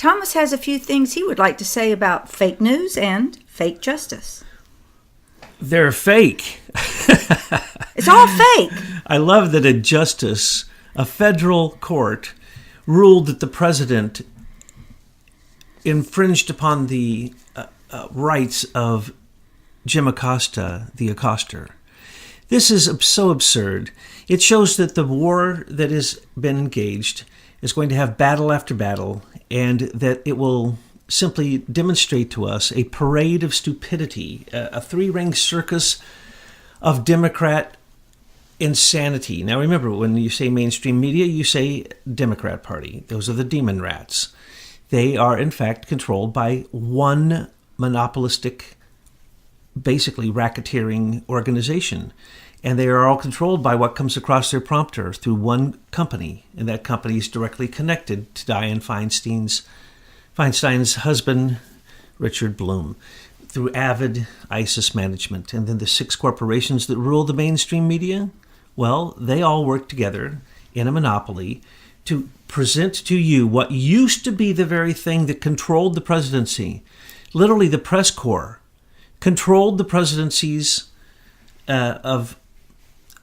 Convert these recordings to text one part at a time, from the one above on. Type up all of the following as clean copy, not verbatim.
Thomas has a few things he would like to say about fake news and fake justice. They're fake. It's all fake. I love that a federal court, ruled that the president infringed upon the rights of Jim Acosta, the accoster. This is so absurd. It shows that the war that has been engaged is going to have battle after battle, and that it will simply demonstrate to us a parade of stupidity, a three-ring circus of Democrat insanity. Now remember, when you say mainstream media, you say Democrat Party. Those are the demon rats. They are, in fact, controlled by one monopolistic, basically racketeering organization. And they are all controlled by what comes across their prompter through one company. And that company is directly connected to Dianne Feinstein's husband, Richard Bloom, through Avid ISIS management. And then the 6 corporations that rule the mainstream media, well, they all work together in a monopoly to present to you what used to be the very thing that controlled the presidency. Literally, the press corps controlled the presidencies of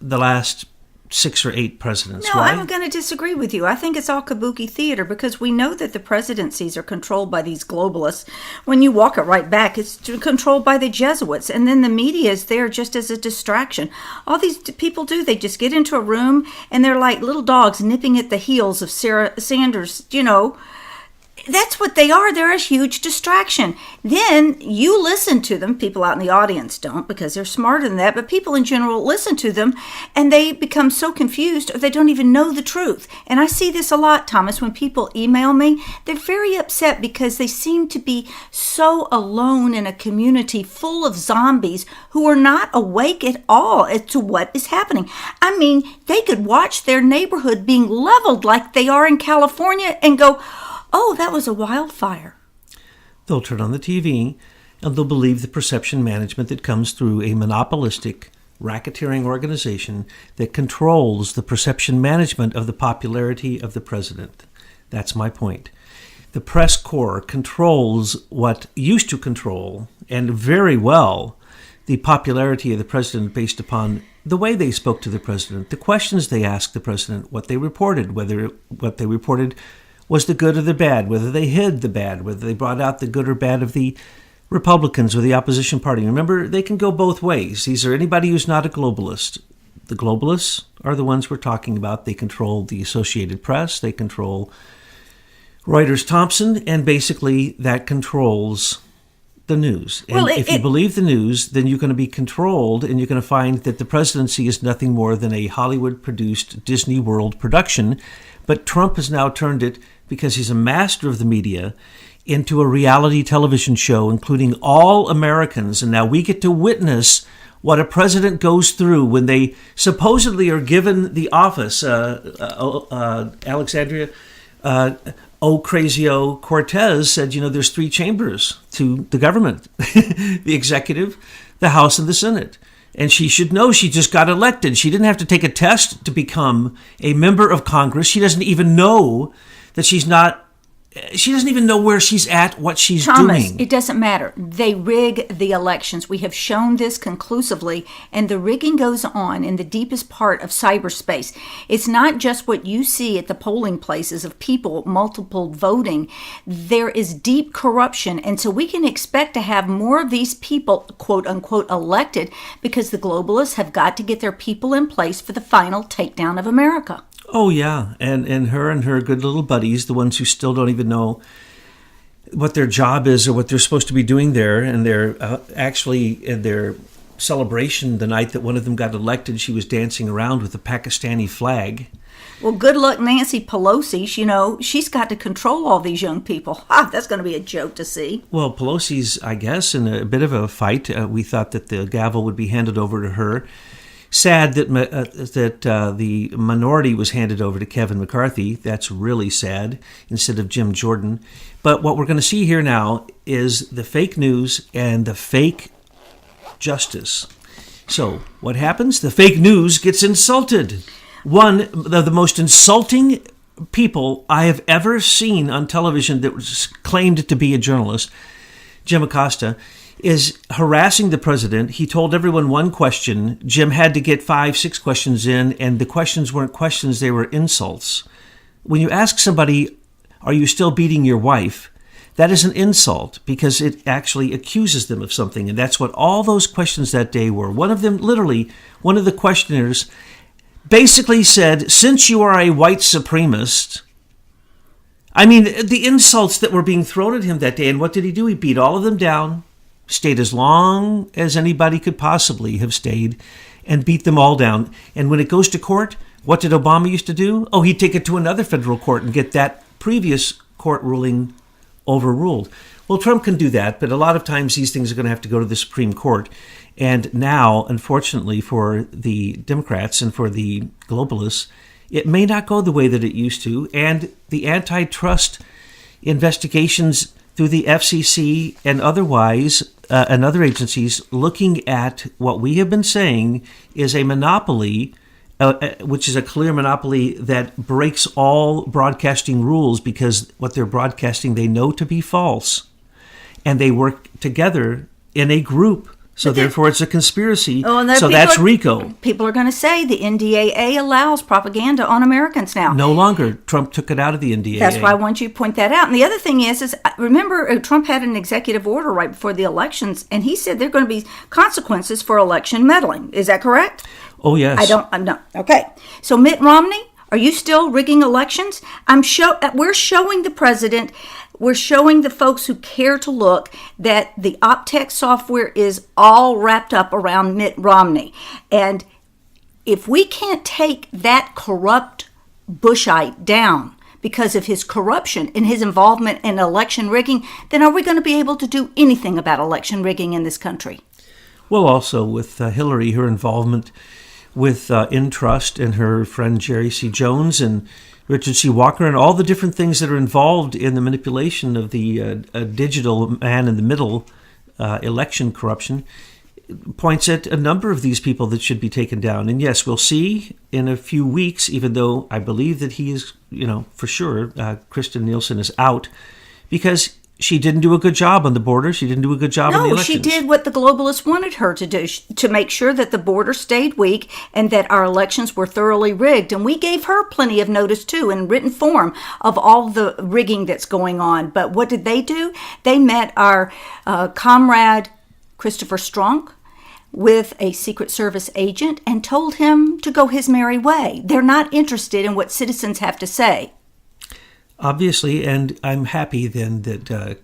the last 6 or 8 presidents. No, right? I'm going to disagree with you. I think it's all kabuki theater, because we know that the presidencies are controlled by these globalists. When you walk it right back, it's controlled by the Jesuits, and then the media is there just as a distraction. All these people do, they just get into a room and they're like little dogs nipping at the heels of Sarah Sanders, That's what they are. They're a huge distraction. Then you listen to them. People out in the audience don't, because they're smarter than that. But people in general listen to them, and they become so confused, or they don't even know the truth. And I see this a lot, Thomas, when people email me. They're very upset because they seem to be so alone in a community full of zombies who are not awake at all as to what is happening. I mean, they could watch their neighborhood being leveled like they are in California and go, oh, that was a wildfire. They'll turn on the TV and they'll believe the perception management that comes through a monopolistic racketeering organization that controls the perception management of the popularity of the president. That's my point. The press corps controls what used to control, and very well, the popularity of the president based upon the way they spoke to the president, the questions they asked the president, what they reported, whether what they reported was the good or the bad, whether they hid the bad, whether they brought out the good or bad of the Republicans or the opposition party. Remember, they can go both ways. These are anybody who's not a globalist. The globalists are the ones we're talking about. They control the Associated Press. They control Reuters Thompson, and basically that controls the news. And if you believe the news, then you're going to be controlled, and you're going to find that the presidency is nothing more than a Hollywood-produced Disney World production. But Trump has now turned it, because he's a master of the media, into a reality television show, including all Americans. And now we get to witness what a president goes through when they supposedly are given the office. Alexandria Ocasio-Cortez said, there's 3 chambers to the government, the executive, the House, and the Senate. And she should know she just got elected. She didn't have to take a test to become a member of Congress. She doesn't even know that she doesn't even know where she's at, what she's doing. It doesn't matter. They rig the elections. We have shown this conclusively, and the rigging goes on in the deepest part of cyberspace. It's not just what you see at the polling places of people multiple voting. There is deep corruption, and so we can expect to have more of these people, quote unquote, elected, because the globalists have got to get their people in place for the final takedown of America. Oh, yeah. And her good little buddies, the ones who still don't even know what their job is or what they're supposed to be doing there. And they're actually in their celebration the night that one of them got elected, she was dancing around with the Pakistani flag. Well, good luck, Nancy Pelosi. She's got to control all these young people. That's going to be a joke to see. Well, Pelosi's, I guess, in a bit of a fight. We thought that the gavel would be handed over to her. Sad that the minority was handed over to Kevin McCarthy. That's really sad, instead of Jim Jordan. But what we're going to see here now is the fake news and the fake justice. So what happens? The fake news gets insulted. One of the most insulting people I have ever seen on television that was claimed to be a journalist, Jim Acosta, is harassing the president. He told everyone one question. Jim had to get 5-6 questions in, and the questions weren't questions, they were insults. When you ask somebody, are you still beating your wife? That is an insult because it actually accuses them of something. And that's what all those questions that day were. One of them, literally, one of the questioners basically said, since you are a white supremacist, I mean, the insults that were being thrown at him that day. And what did he do? He beat all of them down, stayed as long as anybody could possibly have stayed, and beat them all down. And when it goes to court, what did Obama used to do? Oh, he'd take it to another federal court and get that previous court ruling overruled. Well, Trump can do that, but a lot of times these things are going to have to go to the Supreme Court. And now, unfortunately, for the Democrats and for the globalists, it may not go the way that it used to. And the antitrust investigations through the FCC and otherwise, and other agencies looking at what we have been saying is a monopoly, which is a clear monopoly that breaks all broadcasting rules because what they're broadcasting they know to be false. And they work together in a group. So therefore it's a conspiracy. So that's RICO. People are going to say the NDAA allows propaganda on Americans now. No longer. Trump took it out of the NDAA. That's why I want you to point that out. And the other thing is remember Trump had an executive order right before the elections, and he said there are going to be consequences for election meddling. Is that correct? Oh, yes. No. Okay. So Mitt Romney, are you still rigging elections? We're showing the president, we're showing the folks who care to look that the Optech software is all wrapped up around Mitt Romney. And if we can't take that corrupt Bushite down because of his corruption and his involvement in election rigging, then are we going to be able to do anything about election rigging in this country? Well, also with Hillary, her involvement with Intrust and her friend Jerry C. Jones and Richard C. Walker and all the different things that are involved in the manipulation of the digital man-in-the-middle election corruption points at a number of these people that should be taken down. And yes, we'll see in a few weeks, even though I believe that he is, for sure, Kristen Nielsen is out because she didn't do a good job on the border. She didn't do a good job on the elections. No, she did what the globalists wanted her to do, to make sure that the border stayed weak and that our elections were thoroughly rigged. And we gave her plenty of notice, too, in written form of all the rigging that's going on. But what did they do? They met our comrade Christopher Strunk with a Secret Service agent and told him to go his merry way. They're not interested in what citizens have to say. Obviously, and I'm happy then that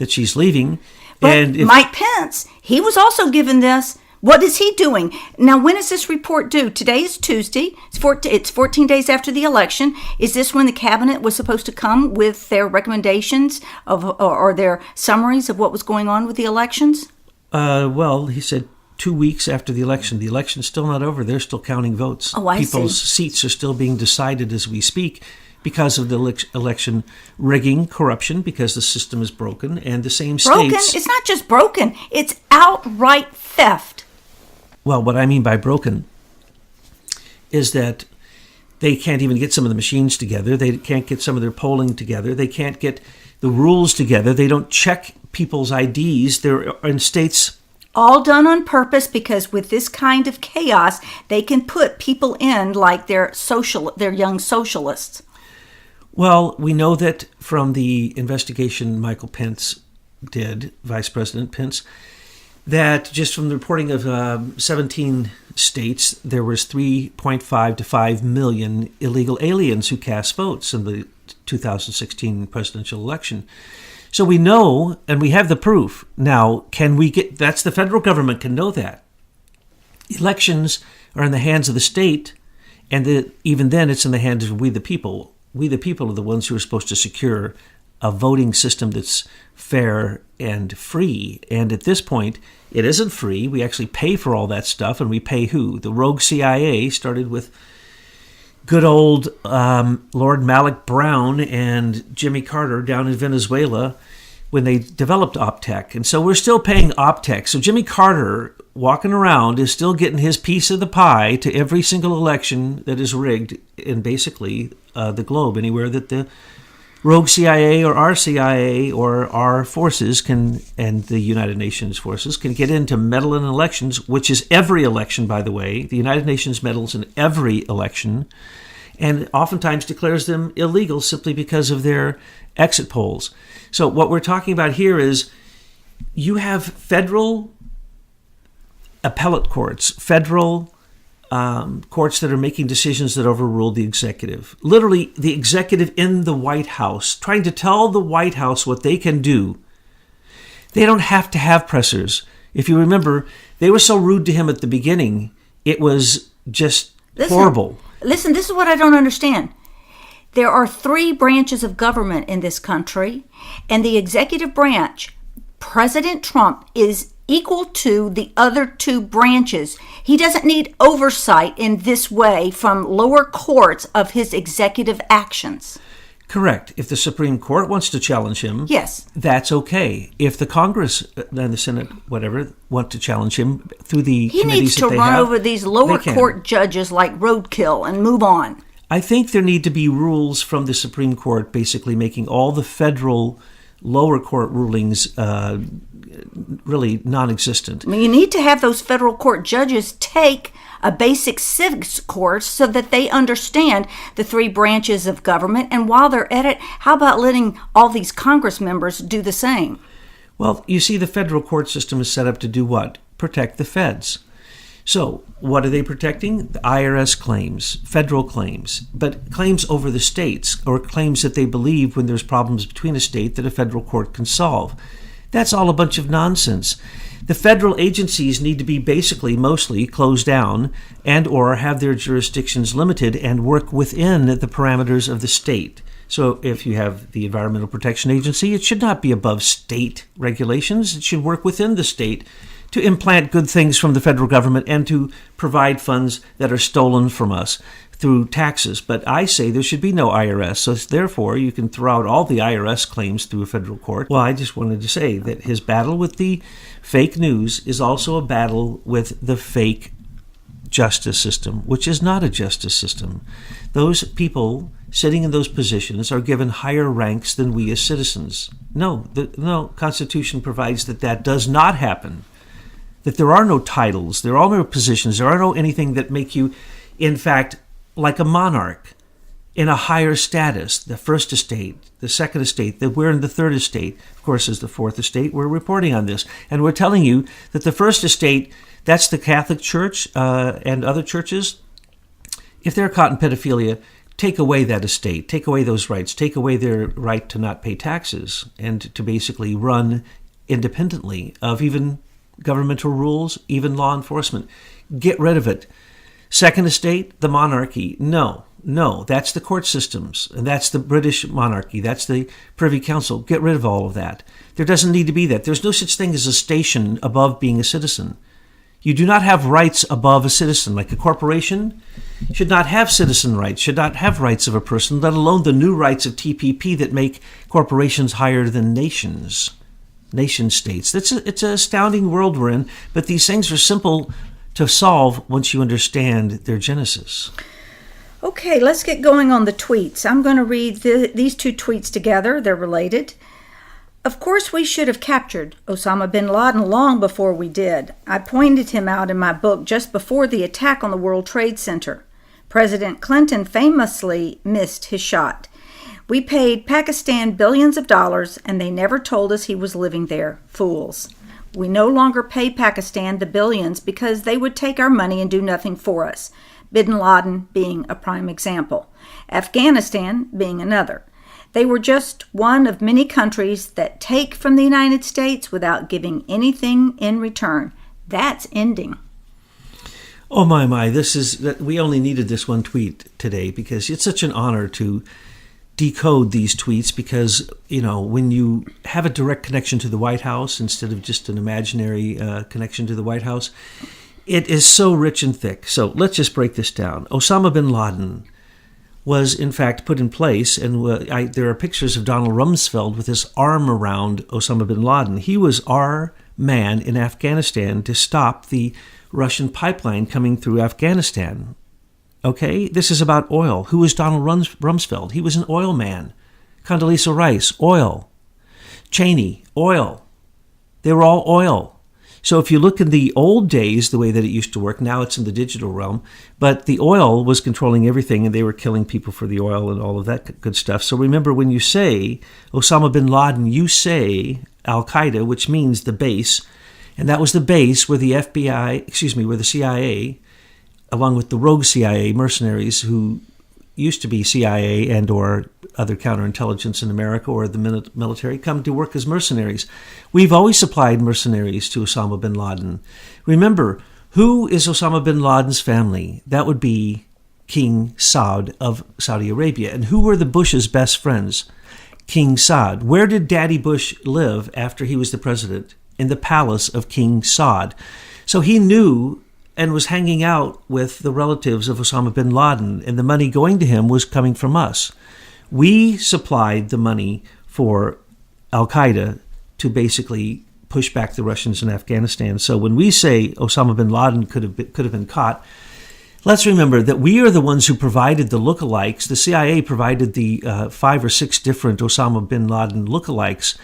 she's leaving. But Mike Pence, he was also given this. What is he doing? Now, when is this report due? Today is Tuesday. It's 14 days after the election. Is this when the cabinet was supposed to come with their recommendations or their summaries of what was going on with the elections? Well, he said 2 weeks after the election. The election's still not over. They're still counting votes. Oh, I see. People's seats are still being decided as we speak, because of the election rigging, corruption, because the system is broken, and the same broken? states... It's not just broken. It's outright theft. Well, what I mean by broken is that they can't even get some of the machines together. They can't get some of their polling together. They can't get the rules together. They don't check people's IDs. They're in states... All done on purpose because with this kind of chaos, they can put people in like they're young socialists. Well, we know that from the investigation Michael Pence did, Vice President Pence, that just from the reporting of 17 states, there was 3.5 to 5 million illegal aliens who cast votes in the 2016 presidential election. So we know, and we have the proof. Now, that's the federal government can know that. Elections are in the hands of the state, and even then it's in the hands of we the people. We the people are the ones who are supposed to secure a voting system that's fair and free. And at this point, it isn't free. We actually pay for all that stuff, and we pay who? The rogue CIA started with good old Lord Malik Brown and Jimmy Carter down in Venezuela when they developed Optech. And so we're still paying Optech. So Jimmy Carter walking around is still getting his piece of the pie to every single election that is rigged in basically the globe, anywhere that the rogue CIA or our CIA or our forces can, and the United Nations forces can get in to meddle in elections, which is every election, by the way. The United Nations meddles in every election and oftentimes declares them illegal simply because of their exit polls. So what we're talking about here is you have federal appellate courts, federal courts that are making decisions that overrule the executive. Literally, the executive in the White House, trying to tell the White House what they can do. They don't have to have pressers. If you remember, they were so rude to him at the beginning, it was just horrible. Listen, this is what I don't understand. There are 3 branches of government in this country, and the executive branch, President Trump, is equal to the other 2 branches. He doesn't need oversight in this way from lower courts of his executive actions. Correct. If the Supreme Court wants to challenge him, yes, that's okay. If the Congress and the Senate, whatever, want to challenge him through the he needs to run over these lower court judges like roadkill and move on. I think there need to be rules from the Supreme Court basically making all the federal lower court rulings really non-existent. I mean, you need to have those federal court judges take a basic civics course so that they understand the 3 branches of government. And while they're at it, how about letting all these Congress members do the same? Well, you see, the federal court system is set up to do what? Protect the feds. So what are they protecting? The IRS claims, federal claims, but claims over the states, or claims that they believe when there's problems between a state that a federal court can solve. That's all a bunch of nonsense. The federal agencies need to be basically mostly closed down and or have their jurisdictions limited and work within the parameters of the state. So if you have the Environmental Protection Agency, it should not be above state regulations. It should work within the state to implant good things from the federal government and to provide funds that are stolen from us through taxes. But I say there should be no IRS, so therefore you can throw out all the IRS claims through a federal court. Well, I just wanted to say that his battle with the fake news is also a battle with the fake justice system, which is not a justice system. Those people sitting in those positions are given higher ranks than we as citizens. No, the Constitution provides that does not happen. That there are no titles, there are no positions, there are no anything that make you, in fact, like a monarch in a higher status. The first estate, the second estate, that we're in the third estate. Of course, as the fourth estate, we're reporting on this. And we're telling you that the first estate, that's the Catholic Church and other churches. If they're caught in pedophilia, take away that estate, take away those rights, take away their right to not pay taxes and to basically run independently of even governmental rules, even law enforcement. Get rid of it. Second estate, the monarchy. No, that's the court systems, and that's the British monarchy, that's the Privy Council. Get rid of all of that. There doesn't need to be that. There's no such thing as a station above being a citizen. You do not have rights above a citizen. Like a corporation should not have citizen rights, should not have rights of a person, let alone the new rights of TPP that make corporations higher than nation states. It's an astounding world we're in, but these things are simple to solve once you understand their genesis. Okay, let's get going on the tweets. I'm going to read these 2 tweets together. They're related. Of course, we should have captured Osama Bin Laden long before we did. I pointed him out in my book just before the attack on the World Trade Center. President Clinton famously missed his shot. We paid Pakistan billions of dollars, and they never told us he was living there. Fools. We no longer pay Pakistan the billions because they would take our money and do nothing for us. Bin Laden being a prime example. Afghanistan being another. They were just one of many countries that take from the United States without giving anything in return. That's ending. Oh my, we only needed this one tweet today because it's such an honor to decode these tweets because, when you have a direct connection to the White House instead of just an imaginary connection to the White House, it is so rich and thick. So let's just break this down. Osama bin Laden was, in fact, put in place, and there are pictures of Donald Rumsfeld with his arm around Osama bin Laden. He was our man in Afghanistan to stop the Russian pipeline coming through Afghanistan. Okay? This is about oil. Who was Donald Rumsfeld? He was an oil man. Condoleezza Rice, oil. Cheney, oil. They were all oil. So if you look in the old days, the way that it used to work, now it's in the digital realm, but the oil was controlling everything, and they were killing people for the oil and all of that good stuff. So remember, when you say Osama bin Laden, you say Al-Qaeda, which means the base, and that was the base where the where the CIA, along with the rogue CIA mercenaries who used to be CIA and or other counterintelligence in America or the military, come to work as mercenaries. We've always supplied mercenaries to Osama bin Laden. Remember, who is Osama bin Laden's family? That would be King Saud of Saudi Arabia. And who were the Bush's best friends? King Saud. Where did Daddy Bush live after he was the president? In the palace of King Saud. So he knew and was hanging out with the relatives of Osama bin Laden, and the money going to him was coming from us. We supplied the money for Al-Qaeda to basically push back the Russians in Afghanistan. So when we say Osama bin Laden could have been caught, let's remember that we are the ones who provided the lookalikes. The CIA provided the 5 or 6 different Osama bin Laden lookalikes,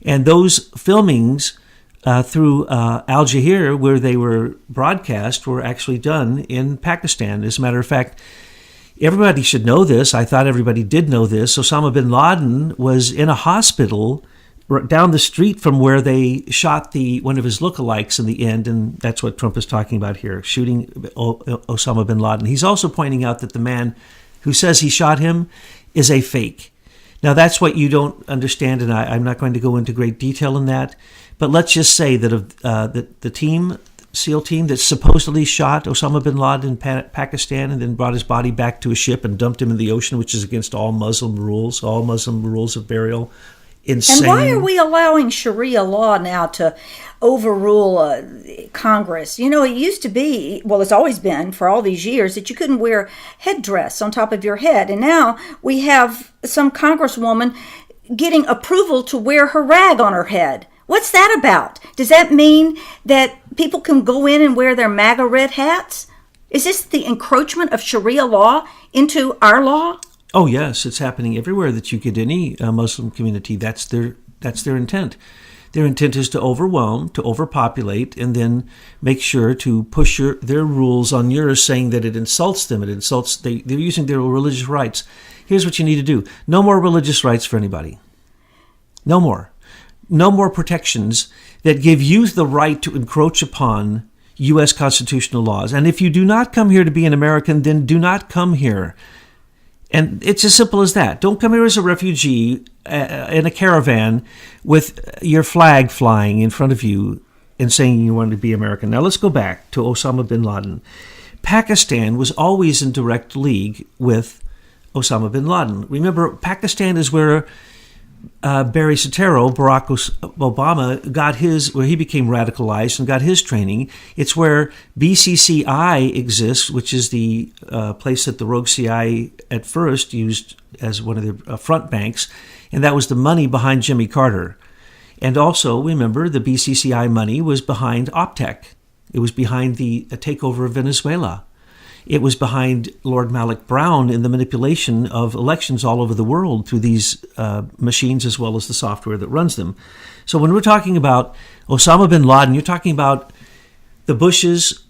and those filmings through Al Jazeera, where they were broadcast, were actually done in Pakistan. As a matter of fact, everybody should know this. I thought everybody did know this. Osama bin Laden was in a hospital down the street from where they shot one of his lookalikes in the end, and that's what Trump is talking about here, shooting Osama bin Laden. He's also pointing out that the man who says he shot him is a fake. Now, that's what you don't understand, and I'm not going to go into great detail in that. But let's just say that the SEAL team that supposedly shot Osama bin Laden in Pakistan and then brought his body back to a ship and dumped him in the ocean, which is against all Muslim rules of burial. Insane. And why are we allowing Sharia law now to overrule Congress? You know, it used to be, well, it's always been for all these years, that you couldn't wear headdress on top of your head. And now we have some congresswoman getting approval to wear her rag on her head. What's that about? Does that mean that people can go in and wear their MAGA red hats? Is this the encroachment of Sharia law into our law? Oh, yes, it's happening everywhere that you get any Muslim community. That's their intent. Their intent is to overwhelm, to overpopulate, and then make sure to push their rules on yours, saying that it insults them. They're using their religious rights. Here's what you need to do. No more religious rights for anybody. No more. No more protections that give you the right to encroach upon U.S. constitutional laws. And if you do not come here to be an American, then do not come here. And it's as simple as that. Don't come here as a refugee in a caravan with your flag flying in front of you and saying you want to be American. Now let's go back to Osama bin Laden. Pakistan was always in direct league with Osama bin Laden. Remember, Pakistan is where Barry Soetoro, Barack Obama, got where he became radicalized and got his training. It's where BCCI exists, which is the place that the rogue CIA at first used as one of their front banks, and that was the money behind Jimmy Carter. And also, remember, the BCCI money was behind OPTEC. It was behind the takeover of Venezuela. It was behind Lord Malik Brown in the manipulation of elections all over the world through these machines as well as the software that runs them. So when we're talking about Osama bin Laden, you're talking about the Bushes,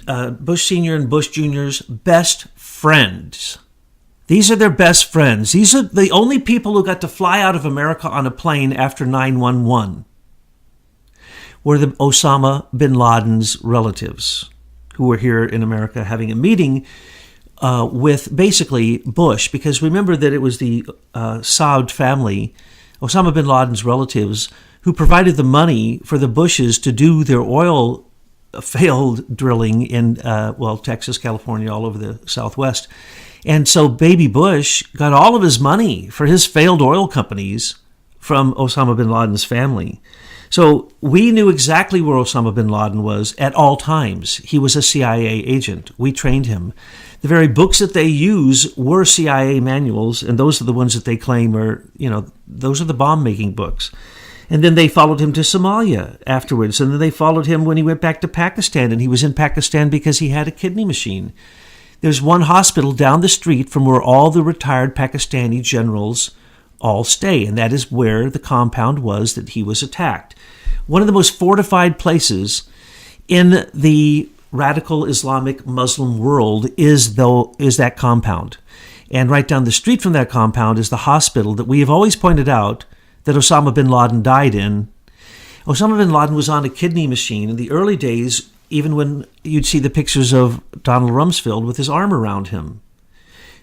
Bush Sr. and Bush Jr.'s best friends. These are their best friends. These are the only people who got to fly out of America on a plane after 9/11 were the Osama bin Laden's relatives, who were here in America having a meeting with basically Bush, because remember that it was the Saud family, Osama bin Laden's relatives, who provided the money for the Bushes to do their oil failed drilling in, Texas, California, all over the Southwest. And so baby Bush got all of his money for his failed oil companies from Osama bin Laden's family. So we knew exactly where Osama bin Laden was at all times. He was a CIA agent. We trained him. The very books that they use were CIA manuals, and those are the ones that they claim are, those are the bomb-making books. And then they followed him to Somalia afterwards. And then they followed him when he went back to Pakistan. And he was in Pakistan because he had a kidney machine. There's one hospital down the street from where all the retired Pakistani generals all stay. And that is where the compound was that he was attacked. One of the most fortified places in the radical Islamic Muslim world is that compound. And right down the street from that compound is the hospital that we have always pointed out that Osama Bin Laden died in. Osama Bin Laden was on a kidney machine in the early days, even when you'd see the pictures of Donald Rumsfeld with his arm around him.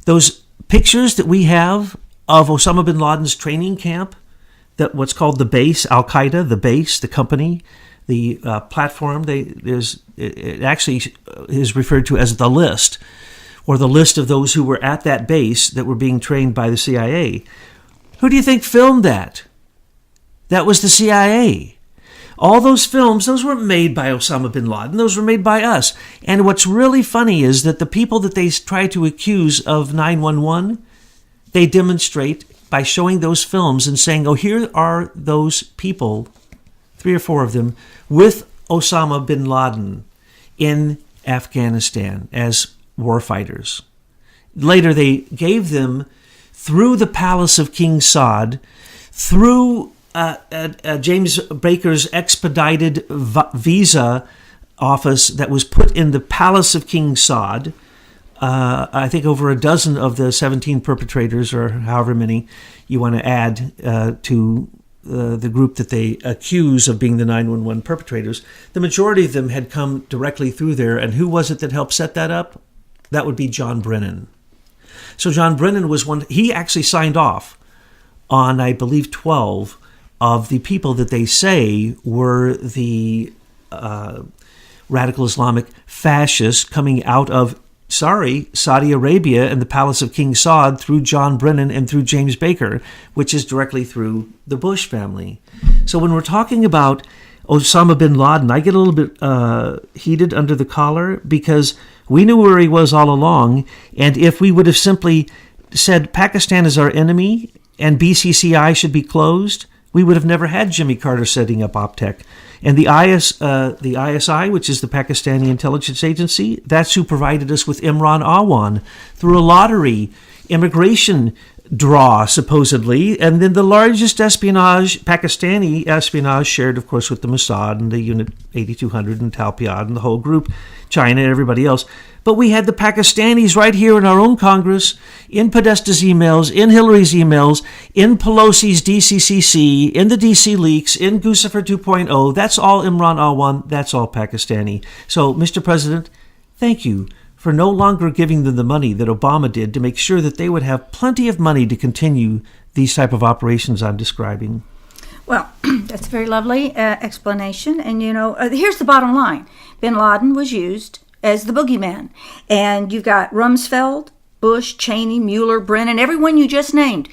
Those pictures that we have of Osama Bin Laden's training camp, that what's called the base, Al-Qaeda, the base, the company, the platform, it actually is referred to as the list, or the list of those who were at that base that were being trained by the CIA. Who do you think filmed that? That was the CIA. All those films, those weren't made by Osama bin Laden. Those were made by us. And what's really funny is that the people that they try to accuse of 9/11, they demonstrate by showing those films and saying, oh, here are those people, 3 or 4 of them, with Osama bin Laden in Afghanistan as warfighters. Later, they gave them, through the palace of King Saud, through James Baker's expedited visa office that was put in the palace of King Saud, I think over a dozen of the 17 perpetrators, or however many you want to add to the group that they accuse of being the 9/11 perpetrators, the majority of them had come directly through there. And who was it that helped set that up? That would be John Brennan. So John Brennan was one. He actually signed off on, I believe, 12 of the people that they say were the radical Islamic fascists coming out of, Saudi Arabia and the palace of King Saud through John Brennan and through James Baker, which is directly through the Bush family. So when we're talking about Osama bin Laden, I get a little bit heated under the collar because we knew where he was all along. And if we would have simply said Pakistan is our enemy and BCCI should be closed, we would have never had Jimmy Carter setting up OPTEC. And the ISI, which is the Pakistani intelligence agency, that's who provided us with Imran Awan through a lottery, immigration draw, supposedly, and then the largest espionage, Pakistani espionage, shared, of course, with the Mossad and the Unit 8200 and Talpiad and the whole group, China and everybody else. But we had the Pakistanis right here in our own Congress, in Podesta's emails, in Hillary's emails, in Pelosi's DCCC, in the DC leaks, in Guccifer 2.0. That's all Imran Awan. That's all Pakistani. So, Mr. President, thank you for no longer giving them the money that Obama did to make sure that they would have plenty of money to continue these type of operations I'm describing. Well, that's a very lovely explanation. And, here's the bottom line. Bin Laden was used as the boogeyman. And you've got Rumsfeld, Bush, Cheney, Mueller, Brennan, everyone you just named.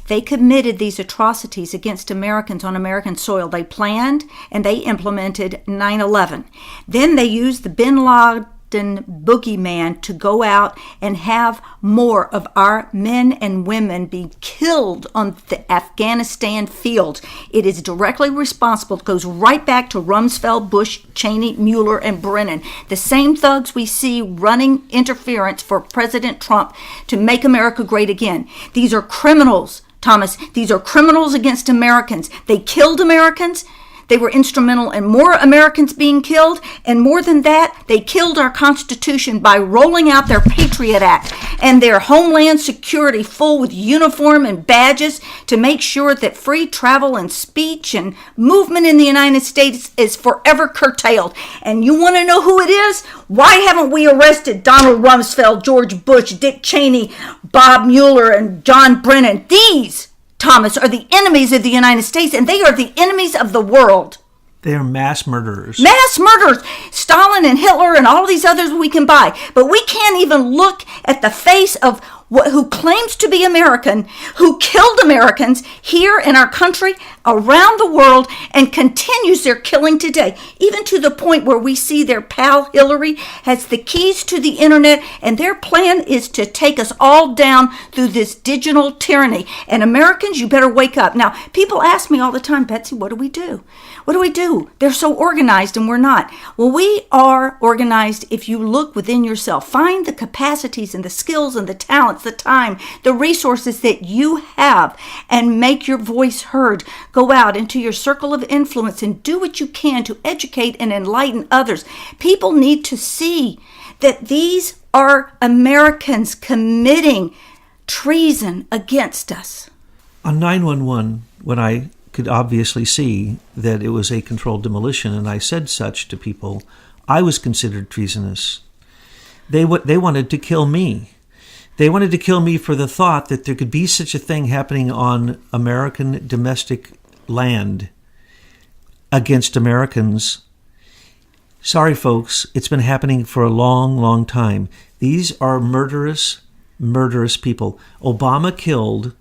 They committed these atrocities against Americans on American soil. They planned and they implemented 9/11. Then they used the Bin Laden boogeyman to go out and have more of our men and women be killed on the Afghanistan field. It is directly responsible. It goes right back to Rumsfeld, Bush, Cheney, Mueller, and Brennan. The same thugs we see running interference for President Trump to make America great again. These are criminals, Thomas. These are criminals against Americans. They killed Americans. They were instrumental in more Americans being killed, and more than that, they killed our Constitution by rolling out their Patriot Act and their Homeland Security full with uniform and badges to make sure that free travel and speech and movement in the United States is forever curtailed. And you want to know who it is? Why haven't we arrested Donald Rumsfeld, George Bush, Dick Cheney, Bob Mueller, and John Brennan? These, Thomas, are the enemies of the United States, and they are the enemies of the world. They are mass murderers. Mass murderers. Stalin and Hitler and all these others we can buy. But we can't even look at the face of who claims to be American, who killed Americans here in our country, around the world, and continues their killing today, even to the point where we see their pal Hillary has the keys to the internet, and their plan is to take us all down through this digital tyranny. And Americans, you better wake up. Now, people ask me all the time, Betsy, what do we do? What do we do? They're so organized and we're not. Well, we are organized if you look within yourself. Find the capacities and the skills and the talents, the time, the resources that you have, and make your voice heard. Go out into your circle of influence and do what you can to educate and enlighten others. People need to see that these are Americans committing treason against us. On 911, when I could obviously see that it was a controlled demolition, and I said such to people, I was considered treasonous. They wanted to kill me. They wanted to kill me for the thought that there could be such a thing happening on American domestic land against Americans. Sorry, folks, it's been happening for a long, long time. These are murderous people. Obama killed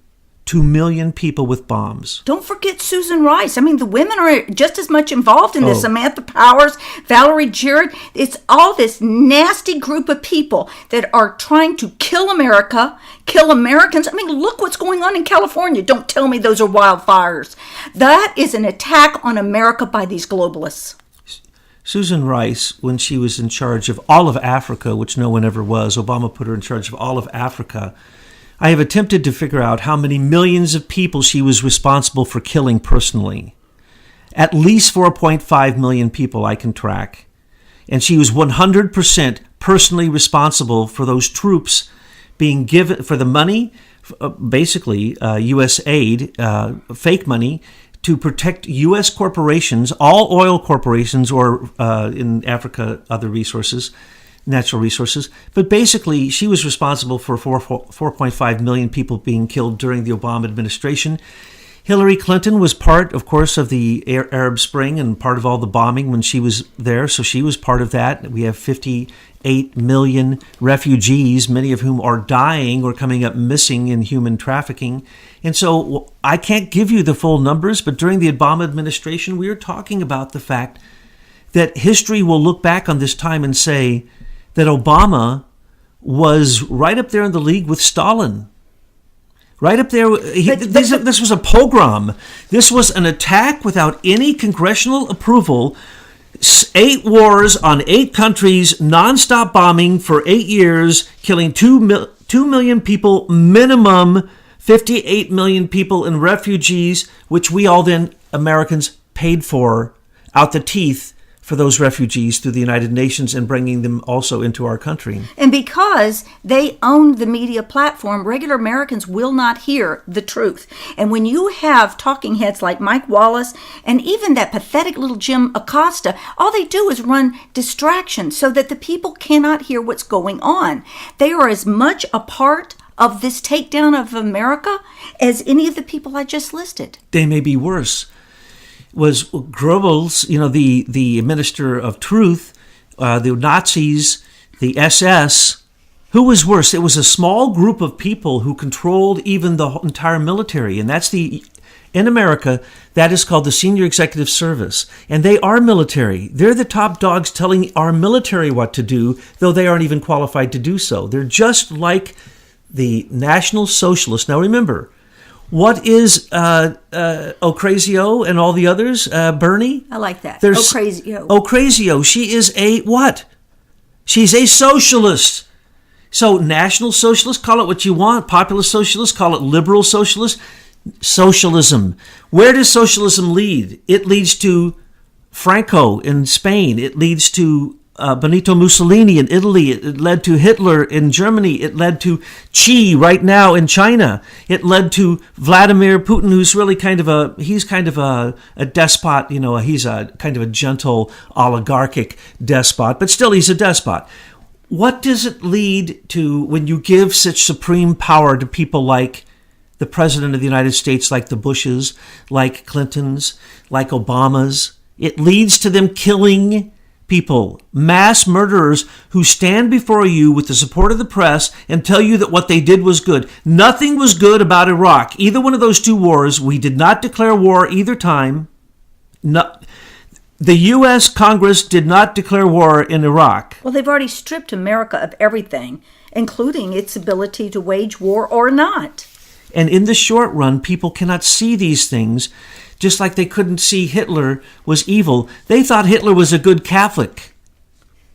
2 million people with bombs. Don't forget Susan Rice. I mean, the women are just as much involved in this. Samantha Powers, Valerie Jarrett. It's all this nasty group of people that are trying to kill America, kill Americans. I mean, look what's going on in California. Don't tell me those are wildfires. That is an attack on America by these globalists. Susan Rice, when she was in charge of all of Africa, which no one ever was, Obama put her in charge of all of Africa. I have attempted to figure out how many millions of people she was responsible for killing personally. At least 4.5 million people I can track. And she was 100% personally responsible for those troops being given, for the money, basically U.S. aid, fake money, to protect U.S. corporations, all oil corporations, or in Africa, other resources, natural resources. But basically, she was responsible for 4.5 million people being killed during the Obama administration. Hillary Clinton was part, of course, of the Arab Spring and part of all the bombing when she was there. So she was part of that. We have 58 million refugees, many of whom are dying or coming up missing in human trafficking. And so I can't give you the full numbers, but during the Obama administration, we are talking about the fact that history will look back on this time and say that Obama was right up there in the league with Stalin. Right up there. This was a pogrom. This was an attack without any congressional approval. 8 wars on 8 countries, nonstop bombing for 8 years, killing 2 million people minimum, 58 million people and refugees, which we all then, Americans, paid for out the teeth for those refugees through the United Nations and bringing them also into our country. And because they own the media platform, regular Americans will not hear the truth. And when you have talking heads like Mike Wallace and even that pathetic little Jim Acosta, all they do is run distractions so that the people cannot hear what's going on. They are as much a part of this takedown of America as any of the people I just listed. They may be worse. Was Goebbels, the minister of truth, the Nazis, the SS. Who was worse? It was a small group of people who controlled even the entire military. And that's in America, that is called the Senior Executive Service. And they are military. They're the top dogs telling our military what to do, though they aren't even qualified to do so. They're just like the National Socialists. Now remember, what is Ocasio and all the others? Bernie? I like that. Ocasio. She is a what? She's a socialist. So National Socialist, call it what you want. Populist Socialist, call it liberal socialist. Socialism. Where does socialism lead? It leads to Franco in Spain. It leads to Benito Mussolini in Italy. It led to Hitler in Germany. It led to Xi right now in China. It led to Vladimir Putin, who's really kind of a despot. He's a kind of a gentle oligarchic despot, but still he's a despot. What does it lead to when you give such supreme power to people like the President of the United States, like the Bushes, like Clintons, like Obamas? It leads to them killing people, mass murderers who stand before you with the support of the press and tell you that what they did was good. Nothing was good about Iraq. Either one of those two wars, we did not declare war either time. No, the U.S. Congress did not declare war in Iraq. Well, they've already stripped America of everything, including its ability to wage war or not. And in the short run, people cannot see these things, just like they couldn't see Hitler was evil. They thought Hitler was a good Catholic.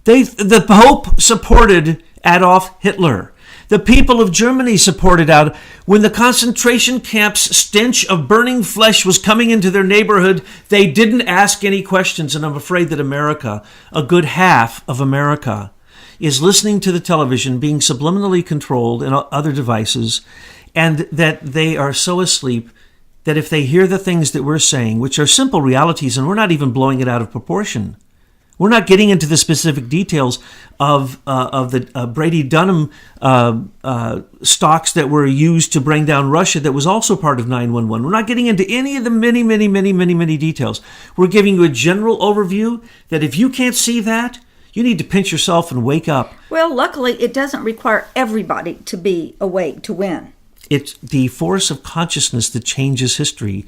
The Pope supported Adolf Hitler. The people of Germany supported out. When the concentration camps' stench of burning flesh was coming into their neighborhood, they didn't ask any questions. And I'm afraid that America, a good half of America, is listening to the television, being subliminally controlled and other devices, and that they are so asleep that if they hear the things that we're saying, which are simple realities, and we're not even blowing it out of proportion, we're not getting into the specific details of the Brady Dunham stocks that were used to bring down Russia that was also part of 9/11. We're not getting into any of the many details. We're giving you a general overview that if you can't see that, you need to pinch yourself and wake up. Well, luckily, it doesn't require everybody to be awake to win. It's the force of consciousness that changes history.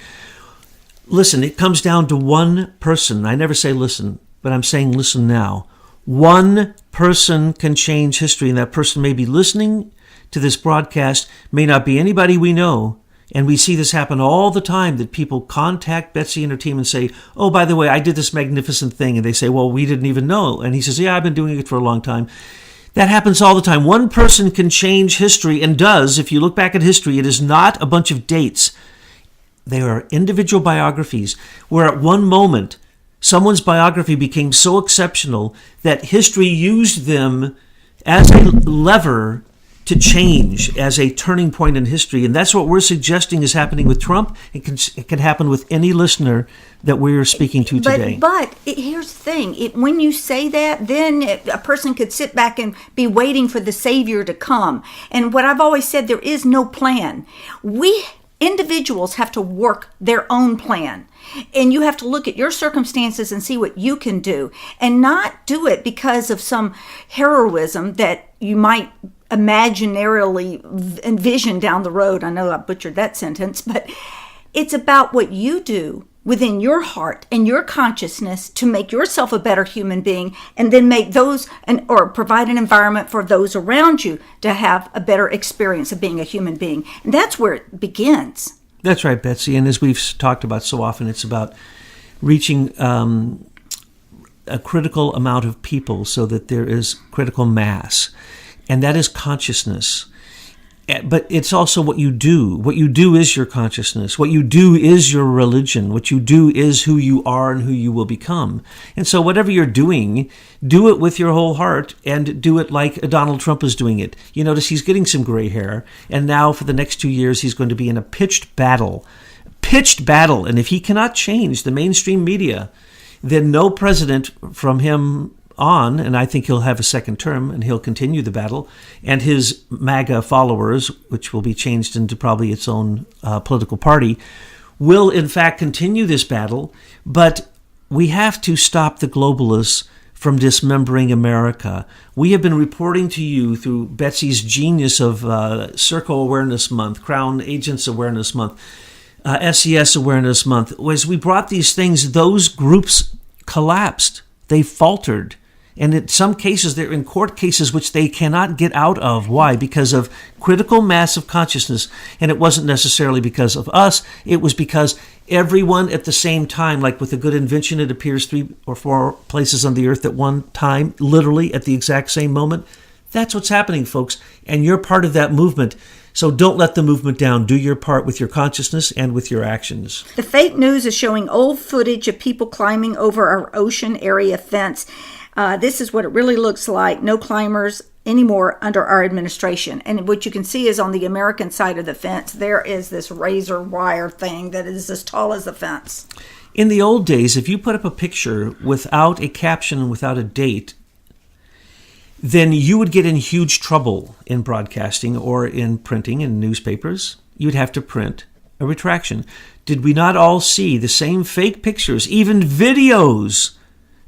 Listen, it comes down to one person. I never say listen, but I'm saying listen now. One person can change history, and that person may be listening to this broadcast, may not be anybody we know. And we see this happen all the time, that people contact Betsy and her team and say, oh, by the way, I did this magnificent thing. And they say, well, we didn't even know. And he says, yeah, I've been doing it for a long time. That happens all the time. One person can change history, and does. If you look back at history, it is not a bunch of dates. They are individual biographies where at one moment, someone's biography became so exceptional that history used them as a lever to change, as a turning point in history. And that's what we're suggesting is happening with Trump. It can happen with any listener that we're speaking to today. But here's the thing. When you say that, then a person could sit back and be waiting for the Savior to come. And what I've always said, there is no plan. Individuals have to work their own plan. And you have to look at your circumstances and see what you can do, and not do it because of some heroism that you might imaginarily envision down the road. I know I butchered that sentence, but it's about what you do within your heart and your consciousness to make yourself a better human being, and then make those or provide an environment for those around you to have a better experience of being a human being. And that's where it begins. That's right, Betsy. And as we've talked about so often, it's about reaching a critical amount of people so that there is critical mass. And that is consciousness. But it's also what you do. What you do is your consciousness. What you do is your religion. What you do is who you are and who you will become. And so whatever you're doing, do it with your whole heart, and do it like Donald Trump is doing it. You notice he's getting some gray hair, and now for the next 2 years he's going to be in a pitched battle. And if he cannot change the mainstream media, then no president from him on, and I think he'll have a second term, and he'll continue the battle, and his MAGA followers, which will be changed into probably its own political party, will in fact continue this battle. But we have to stop the globalists from dismembering America. We have been reporting to you through Betsy's genius of Circle Awareness Month, Crown Agents Awareness Month, SES Awareness Month. As we brought these things, those groups collapsed. They faltered. And in some cases, they're in court cases which they cannot get out of. Why? Because of critical mass of consciousness. And it wasn't necessarily because of us. It was because everyone at the same time, like with a good invention, it appears 3 or 4 places on the earth at one time, literally at the exact same moment. That's what's happening, folks. And you're part of that movement. So don't let the movement down. Do your part with your consciousness and with your actions. The fake news is showing old footage of people climbing over our ocean area fence. This is what it really looks like. No climbers anymore under our administration. And what you can see is on the American side of the fence, there is this razor wire thing that is as tall as the fence. In the old days, if you put up a picture without a caption, without a date, then you would get in huge trouble in broadcasting or in printing in newspapers. You'd have to print a retraction. Did we not all see the same fake pictures, even videos,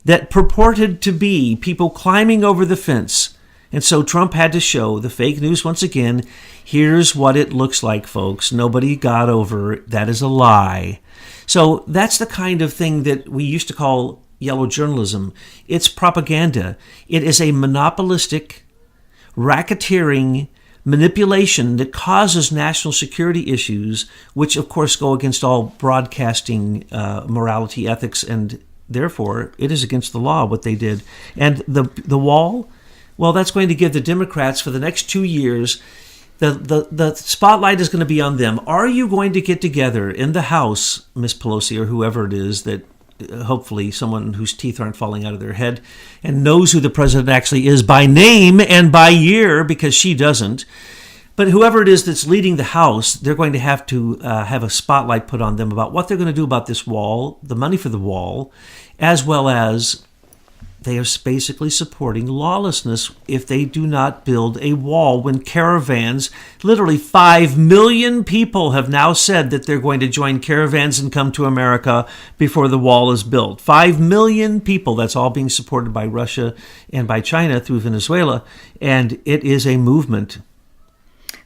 that purported to be people climbing over the fence. And so Trump had to show the fake news once again. Here's what it looks like, folks. Nobody got over. That is a lie. So that's the kind of thing that we used to call yellow journalism. It's propaganda. It is a monopolistic, racketeering manipulation that causes national security issues, which of course go against all broadcasting morality, ethics, and therefore it is against the law what they did. And the wall, well, that's going to give the Democrats for the next 2 years, the spotlight is going to be on them. Are you going to get together in the House, Miss Pelosi or whoever it is, that hopefully someone whose teeth aren't falling out of their head and knows who the president actually is by name and by year, because she doesn't. But whoever it is that's leading the House, they're going to have a spotlight put on them about what they're going to do about this wall, the money for the wall, as well as they are basically supporting lawlessness if they do not build a wall when caravans, literally 5 million people have now said that they're going to join caravans and come to America before the wall is built. 5 million people, that's all being supported by Russia and by China through Venezuela, and it is a movement.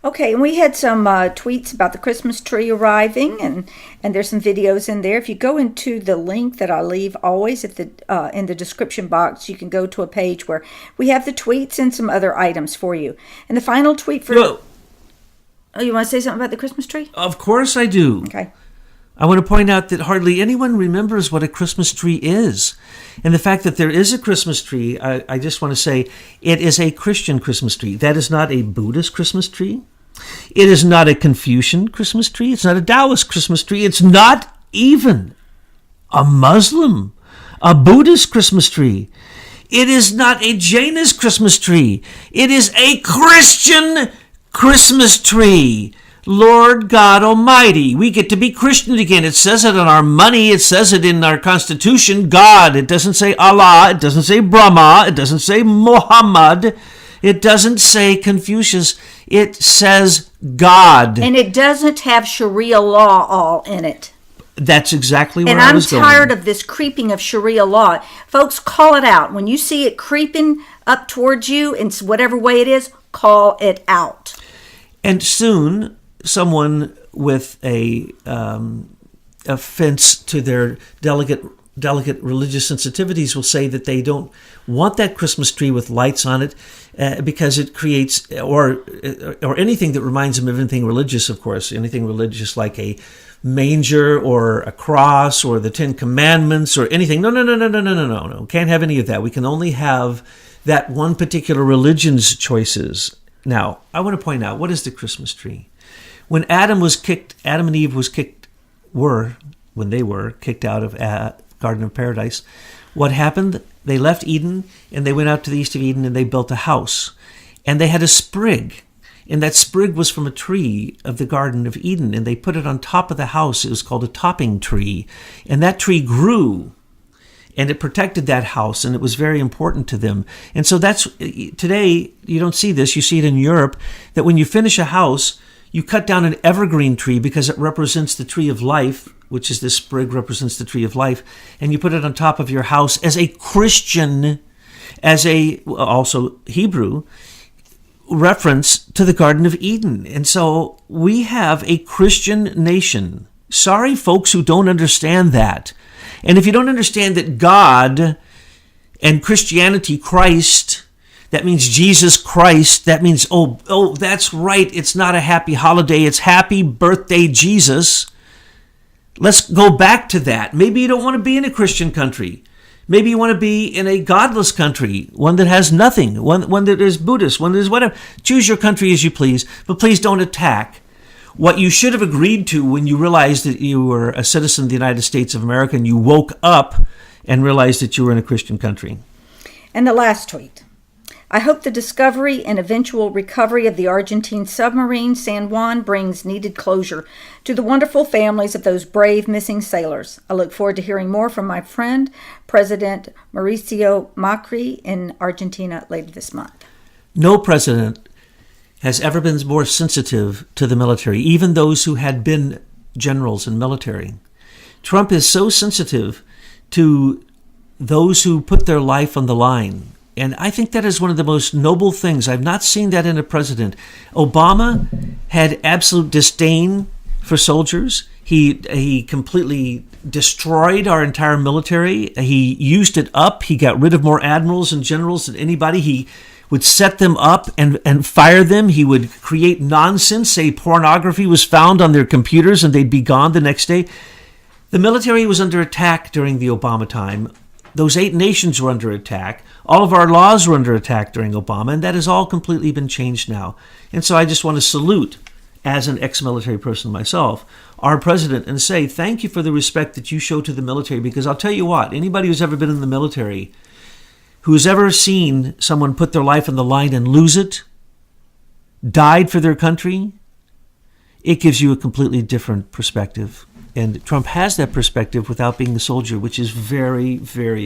Okay, and we had some tweets about the Christmas tree arriving, and there's some videos in there. If you go into the link that I leave always at the in the description box, you can go to a page where we have the tweets and some other items for you. And the final tweet for... Oh, you want to say something about the Christmas tree? Of course I do. Okay. I want to point out that hardly anyone remembers what a Christmas tree is. And the fact that there is a Christmas tree, I just want to say, it is a Christian Christmas tree. That is not a Buddhist Christmas tree. It is not a Confucian Christmas tree. It's not a Taoist Christmas tree. It's not even a Muslim, a Buddhist Christmas tree. It is not a Jainist Christmas tree. It is a Christian Christmas tree. Lord God Almighty. We get to be Christian again. It says it on our money. It says it in our Constitution. God. It doesn't say Allah. It doesn't say Brahma. It doesn't say Muhammad. It doesn't say Confucius. It says God. And it doesn't have Sharia law all in it. That's exactly where I was going. And I'm tired of this creeping of Sharia law. Folks, call it out. When you see it creeping up towards you in whatever way it is, call it out. And soon, someone with a offense to their delicate religious sensitivities will say that they don't want that Christmas tree with lights on it because it creates, or anything that reminds them of anything religious, of course, anything religious like a manger or a cross or the Ten Commandments or anything. No. Can't have any of that. We can only have that one particular religion's choices. Now, I want to point out, what is the Christmas tree? When Adam and Eve when they were kicked out of Garden of Paradise, what happened? They left Eden and they went out to the east of Eden and they built a house. And they had a sprig. And that sprig was from a tree of the Garden of Eden. And they put it on top of the house. It was called a topping tree. And that tree grew. And it protected that house. And it was very important to them. And so today, you don't see this. You see it in Europe, that when you finish a house, you cut down an evergreen tree because it represents the tree of life, which is this sprig represents the tree of life, and you put it on top of your house as a Christian, also Hebrew, reference to the Garden of Eden. And so we have a Christian nation. Sorry, folks who don't understand that. And if you don't understand that God and Christianity, Christ, that means Jesus Christ. That means, oh, that's right. It's not a happy holiday. It's happy birthday, Jesus. Let's go back to that. Maybe you don't want to be in a Christian country. Maybe you want to be in a godless country, one that has nothing, one that is Buddhist, one that is whatever. Choose your country as you please, but please don't attack what you should have agreed to when you realized that you were a citizen of the United States of America and you woke up and realized that you were in a Christian country. And the last tweet. I hope the discovery and eventual recovery of the Argentine submarine San Juan brings needed closure to the wonderful families of those brave missing sailors. I look forward to hearing more from my friend, President Mauricio Macri in Argentina later this month. No president has ever been more sensitive to the military, even those who had been generals in military. Trump is so sensitive to those who put their life on the line. And I think that is one of the most noble things. I've not seen that in a president. Obama had absolute disdain for soldiers. He completely destroyed our entire military. He used it up. He got rid of more admirals and generals than anybody. He would set them up and fire them. He would create nonsense, say pornography was found on their computers and they'd be gone the next day. The military was under attack during the Obama time. Those 8 nations were under attack. All of our laws were under attack during Obama, and that has all completely been changed now. And so I just want to salute, as an ex-military person myself, our president and say thank you for the respect that you show to the military, because I'll tell you what, anybody who's ever been in the military, who's ever seen someone put their life on the line and lose it, died for their country, it gives you a completely different perspective. And Trump has that perspective without being a soldier, which is very, very